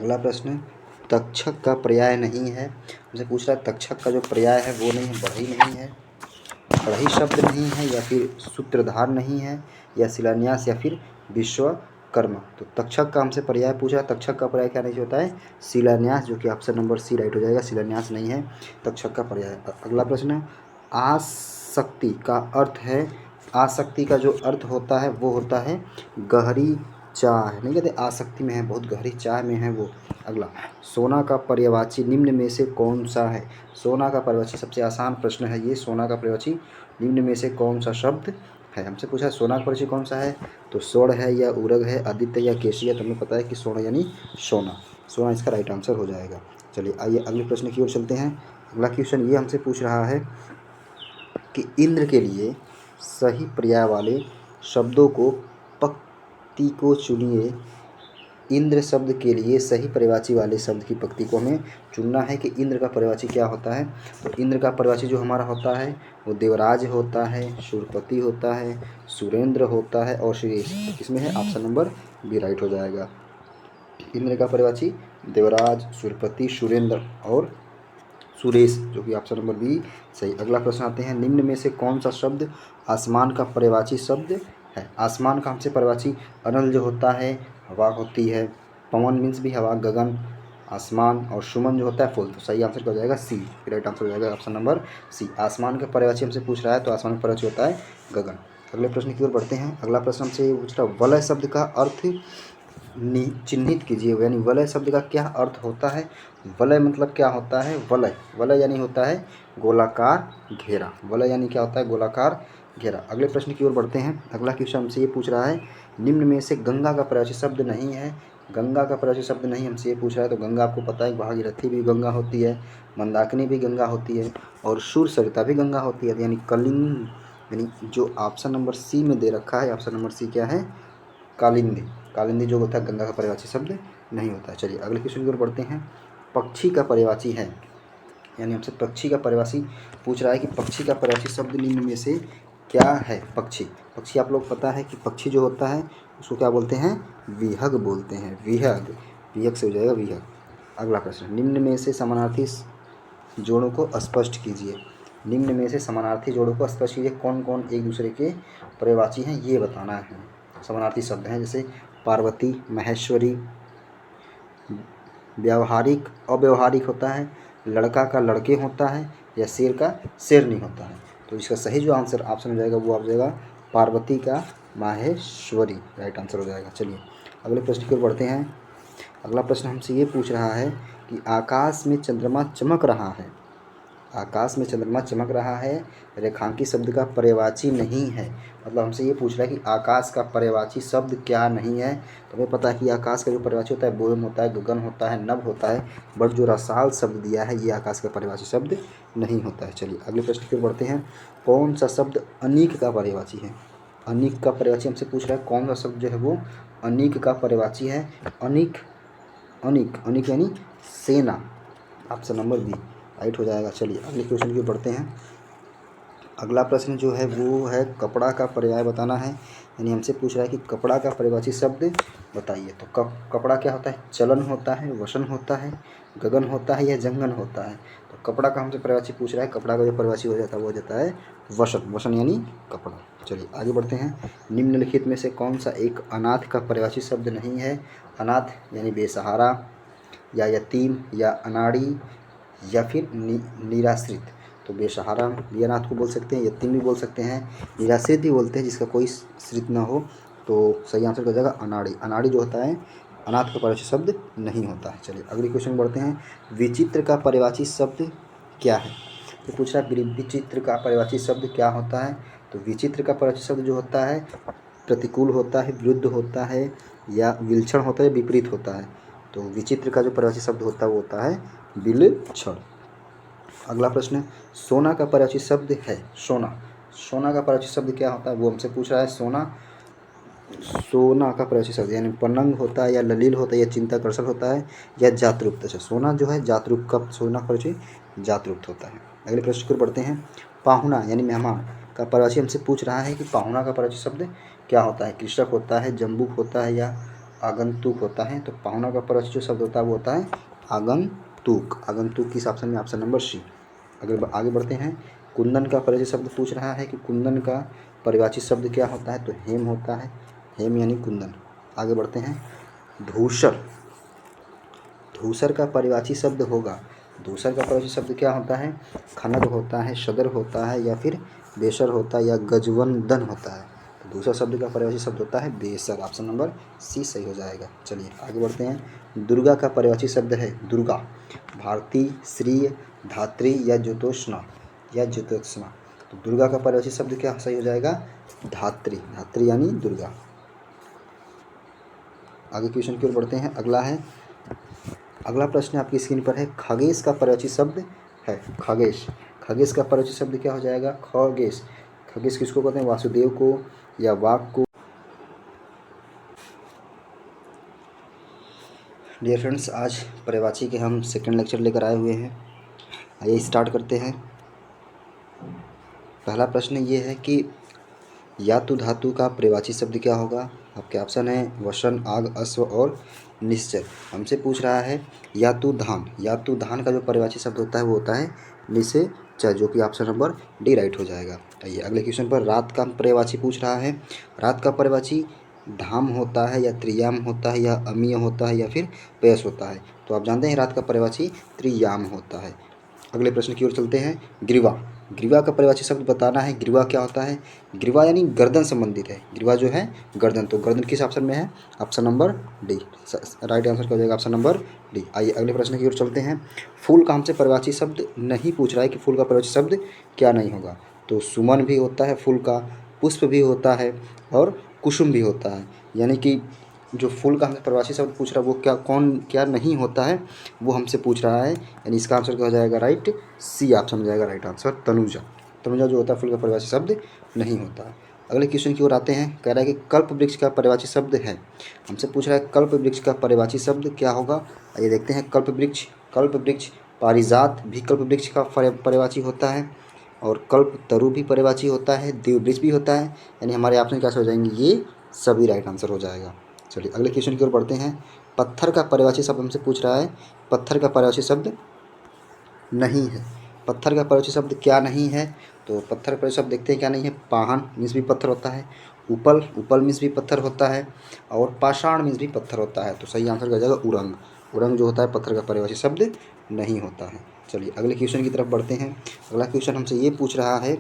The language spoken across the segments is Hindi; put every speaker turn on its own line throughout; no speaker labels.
अगला प्रश्न, तक्षक का पर्याय नहीं है। हमसे पूछ रहा है तक्षक का जो पर्याय है वो नहीं है, बढ़ई नहीं है, बढ़ई शब्द नहीं है, या फिर सूत्रधार नहीं है, या शिलान्यास, या फिर विश्वकर्मा। तो तक्षक का हमसे पर्याय पूछा, तक्षक का पर्याय क्या नहीं होता है, शिलान्यास, जो कि ऑप्शन नंबर सी राइट हो जाएगा। शिलान्यास नहीं है तक्षक का पर्याय। अगला प्रश्न, आसक्ति का अर्थ है, आसक्ति का जो अर्थ होता है वो होता है गहरी चाह, नहीं कहते आसक्ति में है, बहुत गहरी चाह में है वो। अगला, सोना का पर्यायवाची निम्न में से कौन सा है। सोना का पर्यायवाची, सबसे आसान प्रश्न है ये, सोना का पर्यायवाची निम्न में से कौन सा शब्द है। हमसे पूछा है सोना का पर्यायवाची कौन सा है, तो स्वर्ण है या उरग है, आदित्य या केशी है। तो हमें पता है कि स्वर्ण यानी सोना, सोना इसका राइट आंसर हो जाएगा। चलिए आइए अगले प्रश्न की ओर चलते हैं। अगला क्वेश्चन ये हमसे पूछ रहा है कि इंद्र के लिए सही पर्याय वाले शब्दों को पंक्ति को चुनिए। इंद्र शब्द के लिए सही पर्यायवाची वाले शब्द की पंक्ति को हमें चुनना है कि इंद्र का पर्यायवाची क्या होता है। तो इंद्र का पर्यायवाची जो हमारा होता है वो देवराज होता है, शूरपति होता है, सुरेंद्र होता है और सुरेश। इसमें है ऑप्शन नंबर बी राइट हो जाएगा। इंद्र का पर्यायवाची देवराज, शूरपति, सुरेंद्र और सुरेश, जो कि ऑप्शन नंबर बी सही। अगला प्रश्न आते हैं, निम्न में से कौन सा शब्द आसमान का पर्यायवाची शब्द है। आसमान का हमसे पर्यायवाची अनल जो होता है हवा होती है, पवन मीन्स भी हवा, गगन, आसमान, और सुमन जो होता है फूल। तो सही आंसर क्या हो जाएगा, सी राइट आंसर हो जाएगा ऑप्शन नंबर सी। आसमान का पर्यायवाची हमसे पूछ रहा है तो आसमान का पर्यायवाची होता है गगन। अगले प्रश्न की ओर बढ़ते हैं। अगला प्रश्न हमसे ये पूछ रहा है, वलय शब्द का अर्थ चिन्हित कीजिए, यानी वलय शब्द का क्या अर्थ होता है। वलय मतलब क्या होता है, वलय, वलय यानी होता है गोलाकार घेरा। वलय यानी क्या होता है, गोलाकार घेरा। अगले प्रश्न की ओर बढ़ते हैं। अगला क्वेश्चन हमसे ये पूछ रहा है, निम्न में से गंगा का पर्यायवाची शब्द नहीं है। गंगा का पर्यायवाची शब्द नहीं हमसे ये पूछ रहा है, तो गंगा आपको पता है भागीरथी भी गंगा होती है, मंदाकिनी भी गंगा होती है, और शूर सरिता भी गंगा होती है। यानी कलिंग, यानी जो ऑप्शन नंबर सी में दे रखा है, ऑप्शन नंबर सी क्या है, कालिंदी। कालिंदी जो होता है गंगा का पर्यायवाची शब्द नहीं होता है। चलिए अगले क्वेश्चन की ओर बढ़ते हैं। पक्षी का पर्यायवाची है, यानी हमसे पक्षी का पर्यायवाची पूछ रहा है कि पक्षी का पर्यायवाची शब्द निम्न में से क्या है। पक्षी, पक्षी आप लोग पता है कि पक्षी जो होता है उसको क्या बोलते हैं, विहग बोलते हैं, विहग, विहग से हो जाएगा विहग। अगला प्रश्न, निम्न में से समानार्थी जोड़ों को स्पष्ट कीजिए। निम्न में से समानार्थी जोड़ों को स्पष्ट कीजिए, कौन कौन एक दूसरे के पर्यायवाची हैं ये बताना है। समानार्थी शब्द हैं जैसे पार्वती, महेश्वरी, व्यावहारिक अव्यवहारिक होता है, लड़का का लड़के होता है, या शेर का शेरनी होता है। तो इसका सही जो आंसर ऑप्शन हो जाएगा वो आ जाएगा पार्वती का माहेश्वरी, राइट आंसर हो जाएगा। चलिए अगले प्रश्न की ओर बढ़ते हैं। अगला प्रश्न हमसे ये पूछ रहा है कि आकाश में चंद्रमा चमक रहा है। आकाश में चंद्रमा चमक रहा है, रेखांकित शब्द का पर्यायवाची नहीं है। मतलब हमसे ये पूछ रहा है कि आकाश का पर्यायवाची शब्द क्या नहीं है। तो हमें पता है कि आकाश का जो पर्यायवाची होता है बोम होता है, गगन होता है, नभ होता है, बट जो रसाल शब्द दिया है ये आकाश का पर्यायवाची शब्द नहीं होता है। चलिए अगले प्रश्न की ओर बढ़ते हैं। कौन सा शब्द अनीक का पर्यायवाची है। अनीक का पर्यायवाची हमसे पूछ रहा है, कौन सा शब्द जो है वो अनीक का पर्यायवाची है। अनीक, अनीक, अनीक यानी सेना, ऑप्शन नंबर बी राइट हो जाएगा। चलिए अगले क्वेश्चन की ओर बढ़ते हैं। अगला प्रश्न जो है वो है कपड़ा का पर्याय बताना है, यानी हमसे पूछ रहा है कि कपड़ा का पर्यायवाची शब्द बताइए। तो कपड़ा क्या होता है, चलन होता है, वसन होता है, गगन होता है, या जंगन होता है। तो कपड़ा का हमसे पर्यायवाची पूछ रहा है, कपड़ा का जो पर्यायवाची हो जाता है वो हो जाता है वसन, वसन यानी कपड़ा। चलिए आगे बढ़ते हैं। निम्नलिखित में से कौन सा एक अनाथ का पर्यायवाची शब्द नहीं है। अनाथ यानी बेसहारा, या यतीम, या अनाड़ी, या फिर निराश्रित। तो बेसहारा भी अनाथ को बोल सकते हैं, यतीम भी बोल सकते हैं, निराश्रित भी बोलते हैं जिसका कोई श्रित ना हो। तो सही आंसर हो जाएगा अनाड़ी। अनाड़ी जो होता है अनाथ का पर्यायवाची शब्द नहीं होता है। चलिए अगले क्वेश्चन बढ़ते हैं। विचित्र का पर्यायवाची शब्द क्या है। तो पूछ रहा है विचित्र का पर्यायवाची शब्द क्या होता है। तो विचित्र का पर्यायवाची शब्द जो होता है प्रतिकूल होता है, विरुद्ध होता है, या विलक्षण होता है, विपरीत होता है। तो विचित्र का जो पर्यायवाची शब्द होता है वो होता है विलक्षण। अगला प्रश्न, सोना का पर्यायवाची शब्द है। सोना, सोना का पर्यायवाची शब्द क्या होता है वो हमसे पूछ रहा है। सोना, सोना का पर्यायवाची शब्द यानी पलंग होता है, या ललील होता है, या चिंताकर्षण होता है, या जातरूप। अच्छा सोना जो है जातरूप का, सोना का पर्यायवाची जातरूप होता है। अगले प्रश्न की ओर बढ़ते हैं। पाहुना यानी मेहमान का पर्यायवाची हमसे पूछ रहा है कि पाहुना का पर्यायवाची शब्द क्या होता है। कृषक होता है, जम्बूक होता है, या आगंतुक होता है। तो पाहुना का परिवाची जो शब्द होता है वो होता है आगंतुक। आगंतुक किस ऑप्शन में? Option number C. अगर आगे बढ़ते हैं, कुंदन का परिवाची शब्द पूछ रहा है कि कुंदन का परिवाची शब्द क्या होता है? तो हेम होता है। हेम यानी कुंदन। आगे बढ़ते हैं, धूसर। धूसर का परिवाची शब्द होगा, धूसर का परिवाची शब्द क्या होता है? खनक होता है, सदर होता है, या फिर बेसर होता है, या गजवंदन होता है। तो दूसरा शब्द का परिवाची शब्द होता है बेसर। ऑप्शन नंबर सी सही हो जाएगा। चलिए आगे बढ़ते हैं, दुर्गा का परिवाची शब्द है दुर्गा। भारती, श्री, धात्री, या ज्योत्स्ना, या ज्योत्स्ना। तो दुर्गा का परिवाची शब्द क्या सही हो जाएगा? धात्री। धात्री यानी दुर्गा। आगे क्वेश्चन की ओर बढ़ते हैं। अगला प्रश्न आपकी स्क्रीन पर है, खगेश का परिवाची शब्द है खगेश। खगेश का परिवाची शब्द क्या हो जाएगा? खगेश। खगेश किसको कहते हैं? वासुदेव को, या वाक को। डियर फ्रेंड्स, आज परिवाची के हम सेकंड लेक्चर लेकर आए हुए हैं। आइए स्टार्ट करते हैं। पहला प्रश्न ये है कि यातु धातु का परिवाची शब्द क्या होगा? आपके ऑप्शन है वसन, आग, अश्व और निश्चय। हमसे पूछ रहा है यातु धान। यातु धान का जो परिवाची शब्द होता है वो होता है निश्चय, जो कि ऑप्शन नंबर डी राइट हो जाएगा। आइए अगले क्वेश्चन पर, रात का परिवाची पूछ रहा है। रात का परिवाची धाम होता है, या त्रियाम होता है, या अमीय होता है, या फिर पयस होता है? तो आप जानते हैं रात का परिवाची त्रियाम होता है। अगले प्रश्न की ओर चलते हैं, ग्रीवा। ग्रीवा का परिवाची शब्द बताना है। ग्रीवा क्या होता है? ग्रीवा यानी गर्दन संबंधित है। ग्रीवा जो है गर्दन, तो गर्दन किस ऑप्शन में है? Option number D. Right answer क्या हो जाएगा? Option number D. आइए अगले प्रश्न की ओर चलते हैं। फूल का हमसे परिवाची शब्द नहीं पूछ रहा है कि फूल का परिवाची शब्द क्या नहीं होगा। तो सुमन भी होता है फूल का, पुष्प भी होता है, और कुसुम भी होता है। यानी कि जो फूल का हमसे परिभाषित शब्द पूछ रहा है वो क्या नहीं होता है, वो हमसे पूछ रहा है। यानी इसका आंसर क्या हो जाएगा? राइट सी ऑप्शन हो जाएगा राइट आंसर। तनुजा। तनुजा जो होता है फूल का परिभाषित शब्द नहीं होता है। अगले क्वेश्चन की ओर आते हैं। कह रहा है कि कल्प वृक्ष का परिभाषित शब्द है। हमसे पूछ रहा है कल्प वृक्ष का परिभाषित शब्द क्या होगा। आइए देखते हैं। कल्प वृक्ष, कल्प वृक्ष, पारिजात भी कल्प वृक्ष का परिभाषी होता है, और कल्प तरु भी परिभाषी होता है, देव वृक्ष भी होता है। यानी हमारे ऑप्शन कैसे हो जाएंगे? ये सभी राइट आंसर हो जाएगा। चलिए अगले क्वेश्चन की ओर बढ़ते हैं। पत्थर का परिभाषी शब्द हमसे पूछ रहा है। पत्थर का परिभाषी शब्द नहीं है। पत्थर का परिभाषी शब्द क्या नहीं है? तो पत्थर का परिभाषी शब्द देखते हैं क्या नहीं है। पाहन मीन्स भी पत्थर होता है, उपल, उपल मीन्स भी पत्थर होता है, और पाषाण मीन्स भी पत्थर होता है। तो सही आंसर क्या हो जाएगा? उरंग। उरंग जो होता है पत्थर का परिभाषी शब्द नहीं होता है। चलिए अगले क्वेश्चन की तरफ बढ़ते हैं। अगला क्वेश्चन हमसे ये पूछ रहा है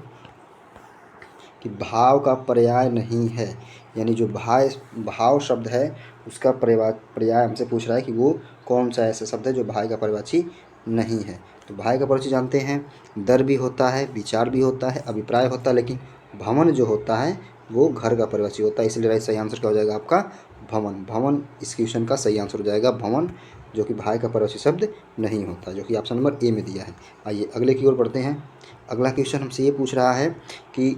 कि भाव का पर्याय नहीं है। यानी जो भाव शब्द है उसका पर्याय हमसे पूछ रहा है कि वो कौन सा ऐसा शब्द है जो भाई का परिवाची नहीं है। तो भाई का परिवाची जानते हैं, दर भी होता है, विचार भी होता है, अभिप्राय होता है, लेकिन भवन जो होता है वो घर का परिवाची होता है। इसलिए राइट सही आंसर क्या हो जाएगा आपका? भवन। भवन इस क्वेश्चन का सही आंसर हो जाएगा, भवन, जो कि भाई का परिवाची शब्द नहीं होता, जो कि ऑप्शन नंबर ए में दिया है। आइए अगले की ओर बढ़ते हैं। अगला क्वेश्चन हमसे ये पूछ रहा है कि